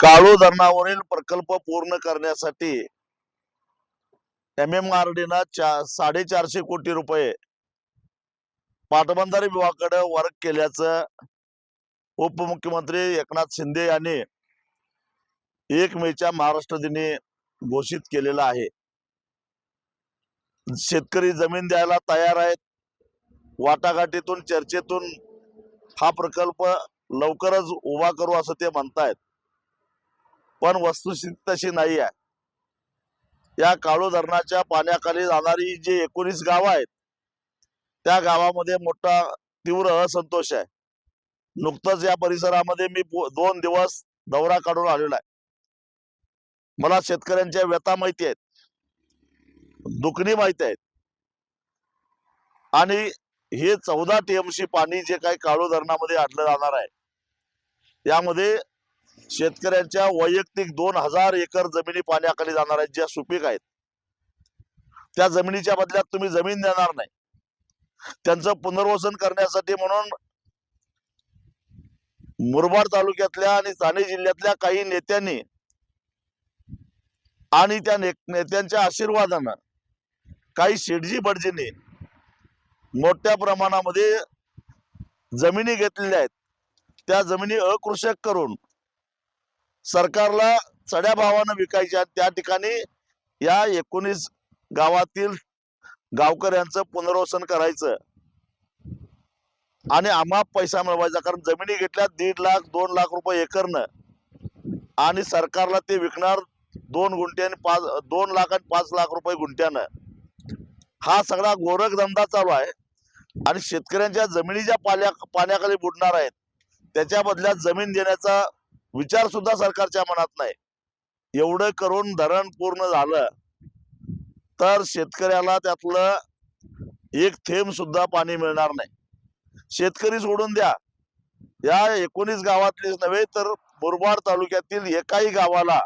काळू धरणावरील प्रकल्प पूर्ण करण्यासाठी MMRDनं 450 कोटी रुपये पाटबंधारे विभागाकडे वर्ग केल्याचं उपमुख्यमंत्री एकनाथ शिंदे यांनी 1 मेच्या महाराष्ट्र दिनी घोषित केलेलं आहे। शेतकरी जमीन द्यायला तयार आहेत। वाटाघाटीतून चर्चेतून हा प्रकल्प लवकरच उभा करू असं ते म्हणतायत, पण वस्तुस्थिती तशी नाही आहे। या काळू धरणाच्या पाण्याखाली जाणारी जी 19 गाव आहेत, त्या गावामध्ये मोठा तीव्र असंतोष आहे। नुकतंच या परिसरामध्ये मी 2 दिवस दौरा काढून आलेला आहे। मला शेतकऱ्यांच्या व्यथा माहिती आहेत, दुखणी माहिती आहेत, आणि हे 14 TMC पाणी जे काही काळू धरणामध्ये आणलं जाणार आहे, यामध्ये शेतकऱ्यांच्या वैयक्तिक 2000 एकर जमिनी पाण्याखाली जाणार आहेत, ज्या सुपीक आहेत। त्या जमिनीच्या बदल्यात तुम्ही जमीन देणार नाही। त्यांचं पुनर्वसन करण्यासाठी म्हणून मुरबाड तालुक्यातल्या आणि ठाणे जिल्ह्यातल्या काही नेत्यांनी आणि त्या नेत्यांच्या आशीर्वादानं काही शेठजी बडजींनी मोठ्या प्रमाणामध्ये जमिनी घेतलेल्या आहेत। त्या जमिनी अकृषक करून सरकारला चढ्या भावानं विकायच्या। त्या ठिकाणी या 19 गावातील गावकऱ्यांचं पुनर्वसन करायचं आणि आम्हा पैसा मिळवायचा। कारण जमिनी घेतल्या 1.5 लाख 2 लाख रुपये एकरनं, आणि सरकारला ते विकणार 2 गुंठे आणि 2 लाख आणि 5 लाख रुपये गुंठ्यानं। हा सगळा गोरखधंदा चालू आहे आणि शेतकऱ्यांच्या जमिनी ज्या पाण्याखाली बुडणार आहेत, त्याच्या बदल्यात जमीन देण्याचा विचार सुद्धा सरकारच्या मनात नाही। एवढं करून धरण पूर्ण झालं तर शेतकऱ्याला त्यातलं एक थेंब सुद्धा पाणी मिळणार नाही। शेतकरी सोडून द्या, या 19 गावातलीच नव्हे तर मुरबाड तालुक्यातील एकाही गावाला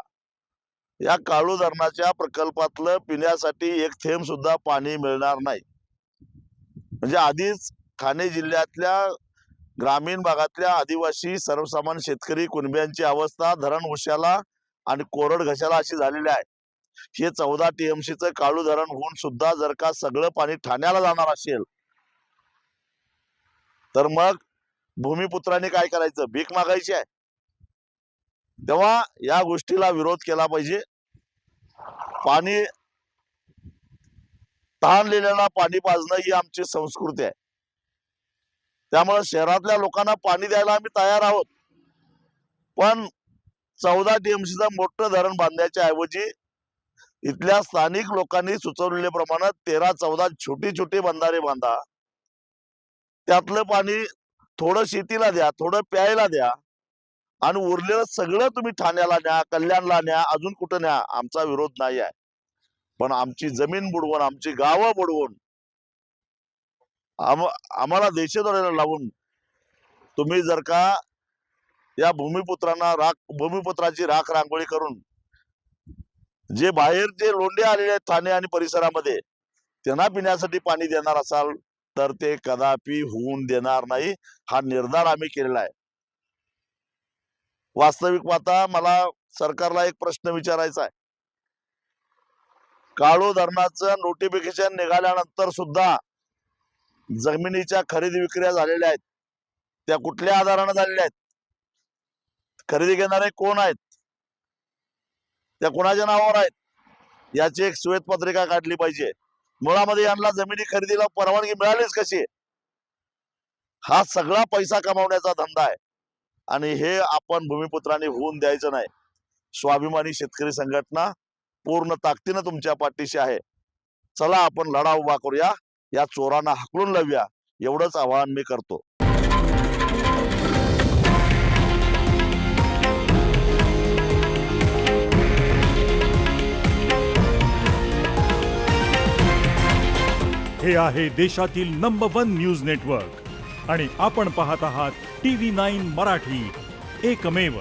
या काळू धरणाच्या प्रकल्पातलं पिण्यासाठी एक थेंब सुद्धा पाणी मिळणार नाही। म्हणजे आधीच ठाणे जिल्ह्यातल्या ग्रामीण भागातल्या आदिवासी सर्वसामान्य शेतकरी कुणब्यांची अवस्था धरण उशाला आणि कोरड घशाला अशी झालेली आहे। हे 14 TMCचं काळू धरण होऊन सुद्धा जर का सगळं पाणी ठाण्याला जाणार असेल, तर मग भूमिपुत्रांनी काय करायचं? भीक मागायची आहे? तेव्हा या गोष्टीला विरोध केला पाहिजे। पाणी तहानलेल्याला पाणी पाजणं ही आमची संस्कृती आहे। त्यामुळे शहरातल्या लोकांना पाणी द्यायला आम्ही तयार आहोत, पण 14 TMCचं मोठं धरण बांधण्याच्या ऐवजी इथल्या स्थानिक लोकांनी सुचवलेल्याप्रमाणे 13-14 छोटी बंधारे बांधा। त्यातलं पाणी थोडं शेतीला द्या, थोडं प्यायला द्या, आणि उरलेलं सगळं तुम्ही ठाण्याला न्या, कल्याणला न्या, अजून कुठं न्या। आमचा विरोध नाही आहे, पण आमची जमीन बुडवून, आमची गावं बुडवून, आम्हाला देशद्रोहाला लावून तुम्ही जर का या भूमिपुत्राची राख रांगोळी करून जे बाहेर जे लोंढे आलेले आहेत ठाणे आणि परिसरामध्ये, त्यांना पिण्यासाठी पाणी देणार असाल तर ते कदापि होऊन देणार नाही। हा निर्धार आम्ही केलेला आहे। वास्तविक पाहता मला सरकारला एक प्रश्न विचारायचा आहे। काळू धरणाचं नोटिफिकेशन निघाल्यानंतर सुद्धा जमिनीच्या खरेदी विक्री झालेल्या आहेत, त्या कुठल्या आधाराने झालेल्या आहेत? खरेदी घेणारे कोण आहेत? त्या कोणाच्या नावावर आहेत? याची एक श्वेतपत्रिका काढली पाहिजे। मुळामध्ये यांना जमिनी खरेदीला परवानगी मिळालीच कशी? हा सगळा पैसा कमावण्याचा धंदा आहे, आणि हे आपण भूमिपुत्रांनी होऊन द्यायचं नाही। स्वाभिमानी शेतकरी संघटना पूर्ण ताकदीनं तुमच्या पाठीशी आहे। चला आपण लढा उभा करूया, या चोरांना हाकलून लावूया, एवढंच आवाहन मी करतो। हे आहे देशातील नंबर 1 न्यूज नेटवर्क, आणि आपण पाहत आहात TV9 मराठी, एकमेव।